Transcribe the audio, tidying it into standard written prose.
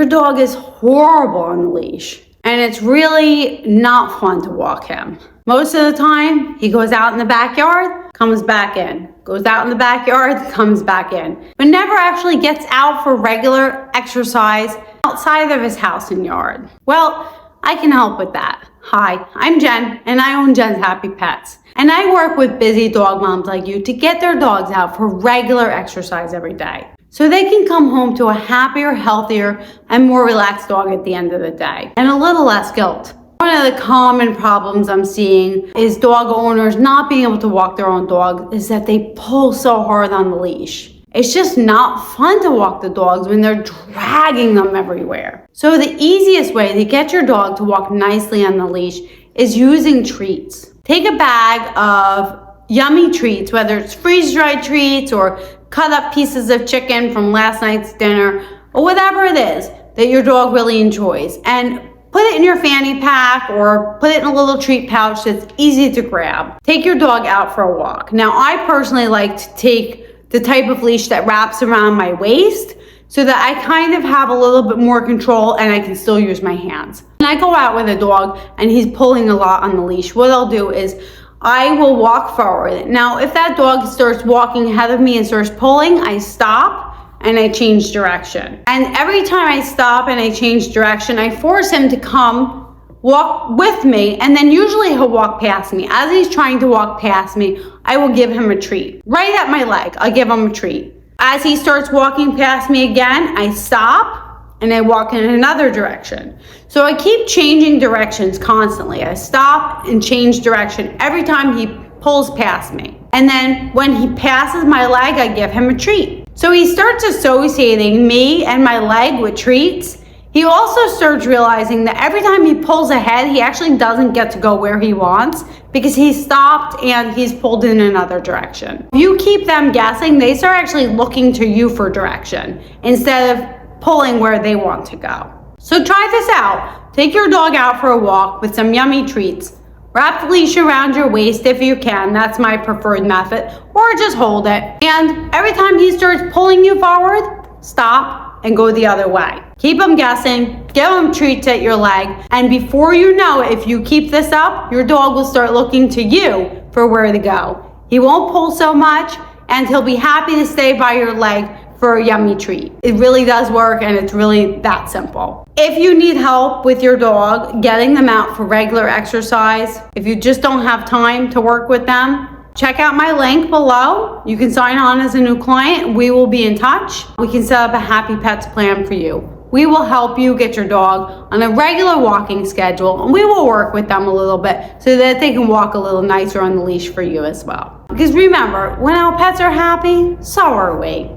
your dog is horrible on the leash, and it's really not fun to walk him. Most of the time, he goes out in the backyard, comes back in. Goes out in the backyard, comes back in. But never actually gets out for regular exercise outside of his house and yard. Well, I can help with that. Hi, I'm Jen, and I own Jen's Happy Pets. And I work with busy dog moms like you to get their dogs out for regular exercise every day, so they can come home to a happier, healthier, and more relaxed dog at the end of the day, and a little less guilt. One of the common problems I'm seeing is dog owners not being able to walk their own dog is that they pull so hard on the leash. It's just not fun to walk the dogs when they're dragging them everywhere. So the easiest way to get your dog to walk nicely on the leash is using treats. Take a bag of yummy treats, whether it's freeze-dried treats or cut up pieces of chicken from last night's dinner, or whatever it is that your dog really enjoys, and put it in your fanny pack or put it in a little treat pouch that's easy to grab. Take your dog out for a walk. Now, I personally like to take the type of leash that wraps around my waist so that I kind of have a little bit more control and I can still use my hands. When I go out with a dog and he's pulling a lot on the leash, what I'll do is I will walk forward. Now, if that dog starts walking ahead of me and starts pulling, I stop and I change direction. And every time I stop and I change direction, I force him to come walk with me, and then usually he'll walk past me. As he's trying to walk past me, I will give him a treat. Right at my leg, I'll give him a treat. As he starts walking past me again, I stop and I walk in another direction. So I keep changing directions constantly. I stop and change direction every time he pulls past me. And then when he passes my leg, I give him a treat. So he starts associating me and my leg with treats. He also starts realizing that every time he pulls ahead, he actually doesn't get to go where he wants because he's stopped and he's pulled in another direction. If you keep them guessing, they start actually looking to you for direction instead of pulling where they want to go. So try this out. Take your dog out for a walk with some yummy treats. Wrap the leash around your waist if you can. That's my preferred method. Or just hold it. And every time he starts pulling you forward, stop and go the other way. Keep him guessing. Give him treats at your leg. And before you know it, if you keep this up, your dog will start looking to you for where to go. He won't pull so much, and he'll be happy to stay by your leg for a yummy treat. It really does work, and it's really that simple. If you need help with your dog getting them out for regular exercise, if you just don't have time to work with them, check out my link below. You can sign on as a new client. We will be in touch. We can set up a Happy Pets plan for you. We will help you get your dog on a regular walking schedule, and we will work with them a little bit so that they can walk a little nicer on the leash for you as well. Because remember, when our pets are happy, so are we.